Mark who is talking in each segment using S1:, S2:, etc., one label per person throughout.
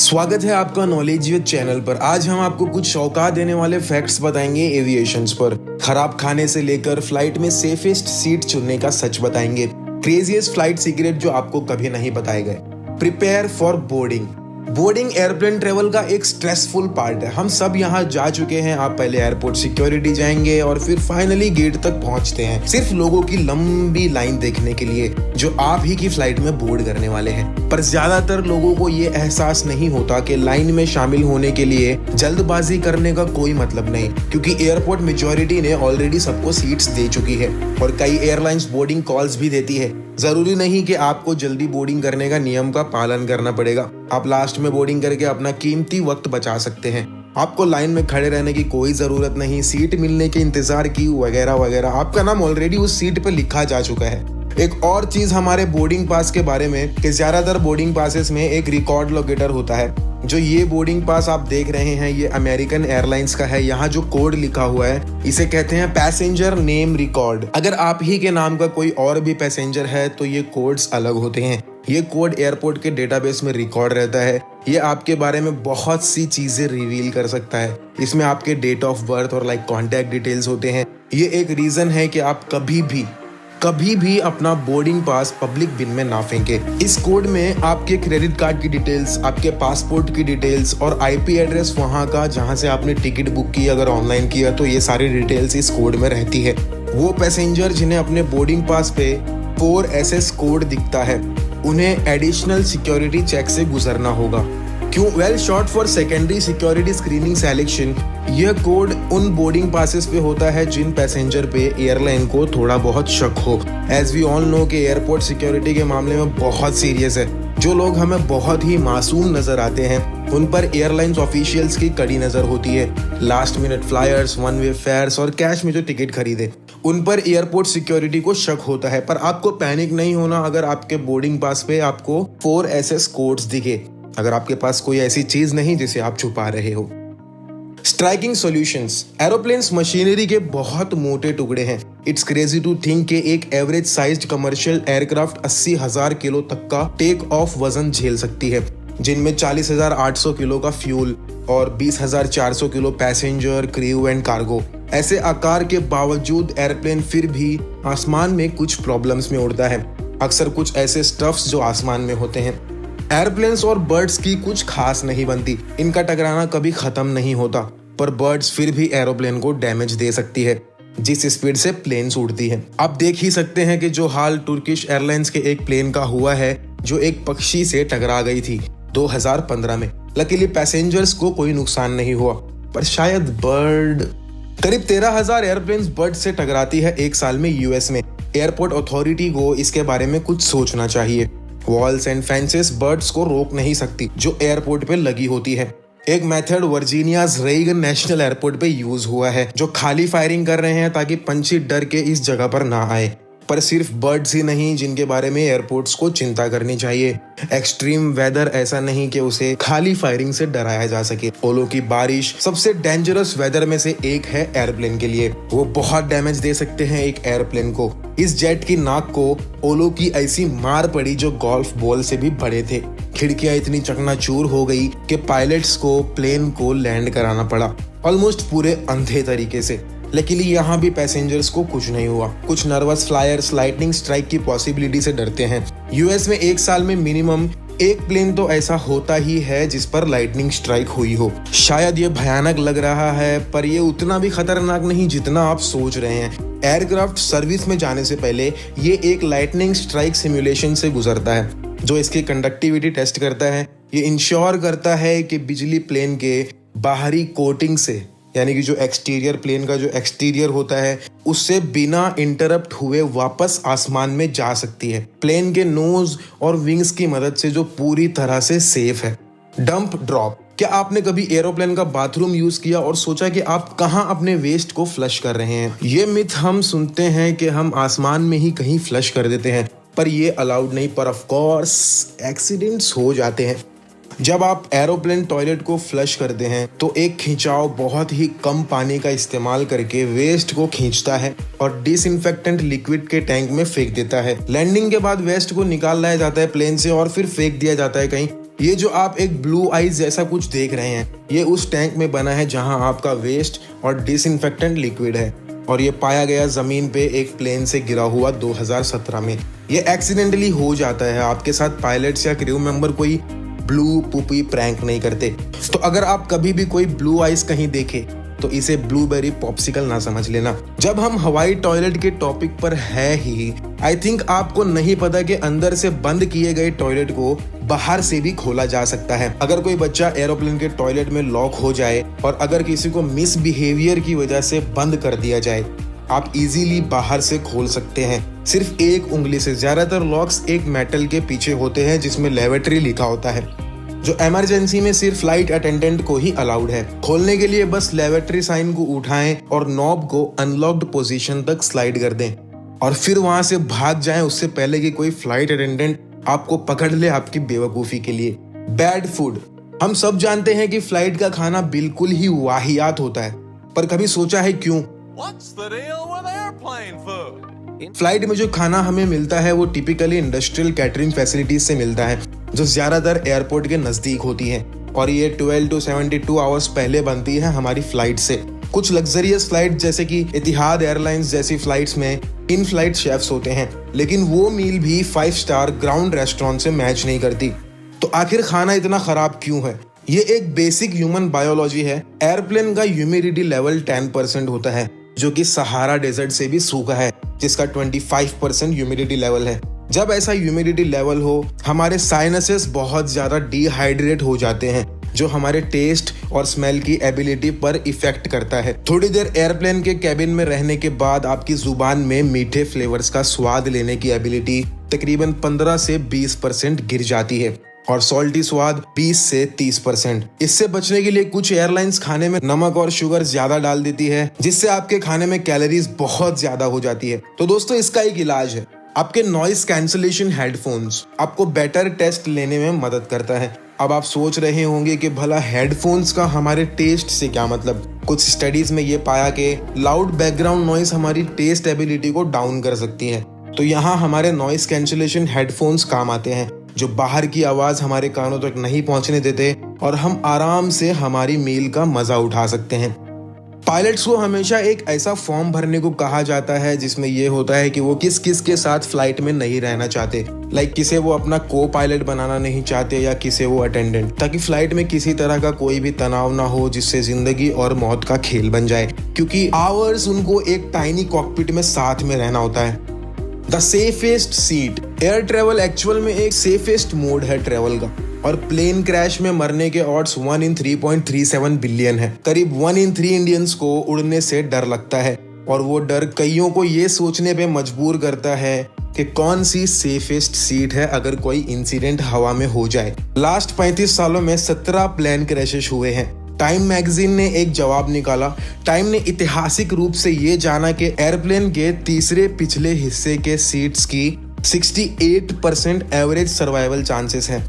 S1: स्वागत है आपका नॉलेज विद चैनल पर। आज हम आपको कुछ चौंका देने वाले फैक्ट्स बताएंगे एविएशंस पर। खराब खाने से लेकर फ्लाइट में सेफेस्ट सीट चुनने का सच बताएंगे। क्रेजीएस्ट फ्लाइट सीक्रेट जो आपको कभी नहीं बताए गए। Prepare for boarding. Boarding airplane travel का एक स्ट्रेसफुल पार्ट है। हम सब यहाँ जा चुके हैं। आप पहले एयरपोर्ट सिक्योरिटी जाएंगे और फिर फाइनली गेट तक पहुंचते हैं, सिर्फ लोगों की लंबी लाइन देखने के लिए जो आप ही की फ्लाइट में बोर्ड करने वाले हैं। पर ज्यादातर लोगों को ये एहसास नहीं होता कि लाइन में शामिल होने के लिए जल्दबाजी करने का कोई मतलब नहीं, क्योंकि एयरपोर्ट मेजॉरिटी ने ऑलरेडी सबको सीट्स दे चुकी है और कई एयरलाइंस बोर्डिंग कॉल्स भी देती है। जरूरी नहीं कि आपको जल्दी बोर्डिंग करने का नियम का पालन करना पड़ेगा। आप लास्ट में बोर्डिंग करके अपना कीमती वक्त बचा सकते हैं। आपको लाइन में खड़े रहने की कोई जरूरत नहीं, सीट मिलने के इंतजार की वगैरह वगैरह। आपका नाम ऑलरेडी उस सीट पे लिखा जा चुका है। एक और चीज हमारे बोर्डिंग पास के बारे में कि ज्यादातर बोर्डिंग पासेस में एक रिकॉर्ड लोकेटर होता है। जो ये बोर्डिंग पास आप देख रहे हैं ये अमेरिकन एयरलाइंस का है। यहाँ जो कोड लिखा हुआ है इसे कहते हैं पैसेंजर नेम रिकॉर्ड। अगर आप ही के नाम का कोई और भी पैसेंजर है तो ये कोड्स अलग होते हैं। ये कोड एयरपोर्ट के डेटाबेस में रिकॉर्ड रहता है। ये आपके बारे में बहुत सी चीजें रिवील कर सकता है। इसमें आपके डेट ऑफ बर्थ और कॉन्टैक्ट डिटेल्स होते हैं। ये एक रीजन है कि आप कभी भी अपना बोर्डिंग पास पब्लिक बिन में ना फेंके। इस कोड में आपके क्रेडिट कार्ड की डिटेल्स, आपके पासपोर्ट की डिटेल्स और आईपी एड्रेस वहां का जहां से आपने टिकट बुक की, अगर ऑनलाइन किया तो ये सारी डिटेल्स इस कोड में रहती है। वो पैसेंजर जिन्हें अपने बोर्डिंग पास पे 4SS कोड दिखता है उन्हें एडिशनल सिक्योरिटी चेक से गुजरना होगा। क्यों? Well, short for secondary security screening selection. यह कोड उन बोर्डिंग पासेस पे होता है जिन पैसेंजर पे एयरलाइन को थोड़ा बहुत शक हो। एज वी ऑल नो कि एयरपोर्ट सिक्योरिटी के मामले में बहुत सीरियस है। जो लोग हमें बहुत ही मासूम नजर आते हैं उन पर एयरलाइंस ऑफिशियल्स की कड़ी नजर होती है। Last minute flyers, one way fares और कैश में जो टिकट खरीदे उन पर एयरपोर्ट सिक्योरिटी को शक होता है। पर आपको पैनिक नहीं होना अगर आपके बोर्डिंग पास पे आपको 4SS कोड्स दिखे, अगर आपके पास कोई ऐसी चीज नहीं जिसे आप छुपा रहे हो। Striking solutions. एरोप्लेन्स मशीनरी के बहुत मोटे टुकड़े हैं। इट्स क्रेजी टू थिंक के एक average sized commercial aircraft 80,000 kilo तक का टेक ऑफ वजन झेल सकती है, जिनमें 40,800 किलो का फ्यूल और 20,400 kilo passenger, crew and cargo. ऐसे आकार के बावजूद एयरप्लेन फिर भी आसमान में कुछ प्रॉब्लम्स में उड़ता है। अक्सर कुछ ऐसे स्टफ्स जो आसमान में होते हैं। एयरप्लेन्स और बर्ड्स की कुछ खास नहीं बनती। इनका टकराना कभी खत्म नहीं होता, पर बर्ड्स फिर भी एरोप्लेन को डैमेज दे सकती है जिस स्पीड से प्लेन्स उड़ती है। आप देख ही सकते हैं कि जो हाल तुर्किश एयरलाइंस के एक प्लेन का हुआ है जो एक पक्षी से टकरा गई थी 2015 में। लकीली पैसेंजर्स को कोई नुकसान नहीं हुआ, पर शायद बर्ड। करीब 13,000 एयरप्लेन्स बर्ड से टकराती है एक साल में यूएस में। एयरपोर्ट अथॉरिटी को इसके बारे में कुछ सोचना चाहिए। वॉल्स एंड फेंसेस बर्ड्स को रोक नहीं सकती जो एयरपोर्ट पे लगी होती है। एक मेथड वर्जीनियाज रेगन नेशनल एयरपोर्ट पे यूज हुआ है जो खाली फायरिंग कर रहे हैं ताकि पंछी डर के इस जगह पर ना आए। पर सिर्फ बर्ड्स ही नहीं जिनके बारे में एयरपोर्ट्स को चिंता करनी चाहिए। एक्सट्रीम वेदर ऐसा नहीं कि उसे खाली फायरिंग से डराया जा सके। ओलों की बारिश सबसे डेंजरस वेदर में से एक है एयरप्लेन के लिए। वो बहुत डैमेज दे सकते हैं एक एयरप्लेन को। इस जेट की नाक को ओलों की ऐसी मार पड़ी जो गोल्फ बॉल से भी बड़े थे। खिड़कियां इतनी चकनाचूर हो गई कि पायलट्स को प्लेन को लैंड कराना पड़ा, ऑलमोस्ट पूरे अंधे तरीके से। लेकिन यहाँ भी पैसेंजर्स को कुछ नहीं हुआ। कुछ नर्वस फ्लायर्स लाइटनिंग स्ट्राइक की पॉसिबिलिटी से डरते हैं। यूएस में एक साल में मिनिमम एक प्लेन तो ऐसा होता ही है जिस पर लाइटनिंग स्ट्राइक हुई हो। शायद ये भयानक लग रहा है पर ये उतना भी खतरनाक नहीं जितना आप सोच रहे हैं। एयरक्राफ्ट सर्विस में जाने से पहले ये एक लाइटनिंग स्ट्राइक सिमुलेशन से गुजरता है जो इसकी कंडक्टिविटी टेस्ट करता है। ये इंश्योर करता है कि बिजली प्लेन के बाहरी कोटिंग से, यानी कि जो एक्सटीरियर प्लेन का जो एक्सटीरियर होता है उससे बिना इंटरप्ट हुए वापस आसमान में जा सकती है। प्लेन के नोज और विंग्स की मदद से जो पूरी तरह से सेफ है। Dump drop. क्या आपने कभी एरोप्लेन का बाथरूम यूज किया और सोचा कि आप कहां अपने वेस्ट को फ्लश कर रहे हैं? ये मिथ हम सुनते हैं कि हम आसमान में ही कहीं फ्लश कर देते हैं, पर ये अलाउड नहीं। पर ऑफ कोर्स एक्सीडेंट्स हो जाते हैं। जब आप एरोप्लेन टॉयलेट को फ्लश करते हैं तो एक खिंचाव बहुत ही कम पानी का इस्तेमाल करके वेस्ट को खींचता है और डिसइंफेक्टेंट लिक्विड के टैंक में फेंक देता है। लैंडिंग के बाद वेस्ट को निकाल लाया जाता है प्लेन से और फिर फेंक दिया जाता है कहीं ये जो आप एक ब्लू आइज जैसा कुछ देख रहे हैं, ये उस टैंक में बना है जहां आपका वेस्ट और डिसइंफेक्टेंट लिक्विड है, और ये पाया गया जमीन पे एक प्लेन से गिरा हुआ 2017 में। ये एक्सीडेंटली हो जाता है, आपके साथ पायलट्स या क्रू मेंबर कोई ब्लू पुपी प्रैंक नहीं करते। तो अगर आप कभी भी कोई ब्लू आइस कहीं देखे तो इसे ब्लूबेरी पॉप्सिकल ना समझ लेना। जब हम हवाई टॉयलेट के टॉपिक पर है ही, आई थिंक आपको नहीं पता कि अंदर से बंद किए गए टॉयलेट को बाहर से भी खोला जा सकता है। अगर कोई बच्चा एरोप्लेन के टॉयलेट में लॉक हो जाए और अगर किसी को मिसबिहेवियर की वजह से बंद कर दिया जाए, आप इजीली बाहर से खोल सकते हैं सिर्फ एक उंगली से। ज्यादातर लॉक्स एक मेटल के पीछे होते हैं जिसमें लेवेटरी लिखा होता है, जो इमरजेंसी में सिर्फ फ्लाइट अटेंडेंट को ही अलाउड है। खोलने के लिए बस लेवेटरी साइन को उठाएं और नॉब को अनलॉक्ड पोजीशन तक स्लाइड कर दें और फिर वहां से भाग जाएं उससे पहले कि कोई फ्लाइट अटेंडेंट आपको पकड़ ले आपकी बेवकूफी के लिए। Bad food. हम सब जानते हैं कि फ्लाइट का खाना बिल्कुल ही वाहियात होता है, पर कभी सोचा है क्यों? फ्लाइट में जो खाना हमें मिलता है वो टिपिकली इंडस्ट्रियल कैटरिंग फैसिलिटीज से मिलता है, जो ज्यादातर एयरपोर्ट के नजदीक होती है, और ये 12 to 72 आवर्स पहले बनती है हमारी फ्लाइट से। कुछ लग्जरियस फ्लाइट जैसे कि इतिहाद एयरलाइंस जैसी फ्लाइट्स में इन फ्लाइट शेफ्स होते हैं, लेकिन वो मील भी 5 स्टार ग्राउंड रेस्टोरेंट से मैच नहीं करती। तो आखिर खाना इतना खराब क्यों है? ये एक बेसिक ह्यूमन बायोलॉजी है। एयरप्लेन का ह्यूमिडिटी लेवल 10% होता है, जो कि सहारा डेजर्ट से भी सूखा है, जिसका 25% ह्यूमिडिटी लेवल है। जब ऐसा ह्यूमिडिटी लेवल हो, हमारे साइनसेस बहुत ज्यादा डिहाइड्रेट हो जाते हैं, जो हमारे टेस्ट और स्मेल की एबिलिटी पर इफेक्ट करता है। थोड़ी देर एयरप्लेन के कैबिन में रहने के बाद आपकी जुबान में मीठे फ्लेवर्स का स्वाद लेने की एबिलिटी तकरीबन 15 से 20% गिर जाती है और सॉल्टी स्वाद 20 से 30%। इससे बचने के लिए कुछ एयरलाइंस खाने में नमक और शुगर ज्यादा डाल देती है, जिससे आपके खाने में कैलोरीज बहुत ज्यादा हो जाती है। तो दोस्तों, इसका एक इलाज है, आपके नॉइस कैंसलेशन हेडफोन्स आपको बेटर टेस्ट लेने में मदद करता है। अब आप सोच रहे होंगे कि भला हेडफोन्स का हमारे टेस्ट से क्या मतलब? कुछ स्टडीज में ये पाया कि लाउड बैकग्राउंड नॉइस हमारी टेस्ट एबिलिटी को डाउन कर सकती है। तो यहाँ हमारे नॉइस कैंसलेशन हेडफोन्स काम आते हैं, जो बाहर की आवाज हमारे कानों तक नहीं पहुंचने देते और हम आराम से हमारी मील का मजा उठा सकते हैं। पायलट्स को हमेशा एक ऐसा फॉर्म भरने को कहा जाता है जिसमें यह होता है कि वो किस किस के साथ फ्लाइट में नहीं रहना चाहते, लाइक किसे वो अपना को पायलट बनाना नहीं चाहते या किसे वो अटेंडेंट, ताकि फ्लाइट में किसी तरह का कोई भी तनाव ना हो जिससे जिंदगी और मौत का खेल बन जाए, क्योंकि आवर्स उनको एक टाइनी कॉकपिट में साथ में रहना होता है। The safest seat. Air travel actual में एक सेफेस्ट मोड है ट्रेवल का, और प्लेन क्रैश में मरने के ऑड्स 1 in 3.37 बिलियन है। करीब 1 in 3 इंडियंस को उड़ने से डर लगता है, और वो डर कईयों को ये सोचने पे मजबूर करता है कि कौन सी सेफेस्ट सीट है अगर कोई इंसिडेंट हवा में हो जाए। लास्ट 35 सालों में 17 प्लेन क्रैशेस हुए हैं। टाइम मैगजीन ने एक जवाब निकाला। टाइम ने ऐतिहासिक रूप से ये जाना कि एयरप्लेन के तीसरे पिछले हिस्से के सीट्स की 68% एवरेज सर्वाइवल चांसेस हैं,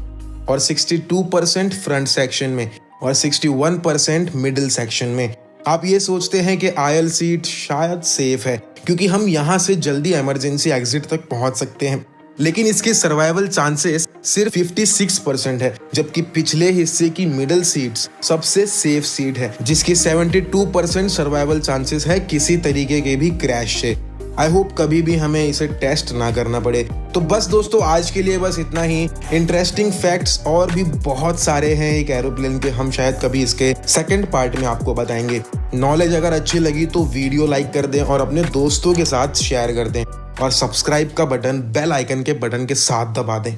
S1: और 62% फ्रंट सेक्शन में और 61% मिडिल सेक्शन में। आप ये सोचते हैं कि आयल सीट शायद सेफ है क्योंकि हम यहाँ से जल्दी इमरजेंसी एग्जिट तक पहुंच सकते हैं, लेकिन इसके सर्वाइवल चांसेस सिर्फ 56% है, जबकि पिछले हिस्से की मिडिल सीट्स सबसे सेफ सीट है, जिसकी 72% सर्वाइवल चांसेस है किसी तरीके के भी क्रैश से। आई होप कभी भी हमें इसे टेस्ट ना करना पड़े। तो बस दोस्तों, आज के लिए बस इतना ही। इंटरेस्टिंग फैक्ट्स और भी बहुत सारे हैं एक एरोप्लेन के, हम शायद कभी इसके सेकंड पार्ट में आपको बताएंगे। नॉलेज अगर अच्छी लगी तो वीडियो लाइक कर दें और अपने दोस्तों के साथ शेयर कर दें, और सब्सक्राइब का बटन बेल आइकन के बटन के साथ दबा दें।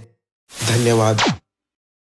S1: धन्यवाद।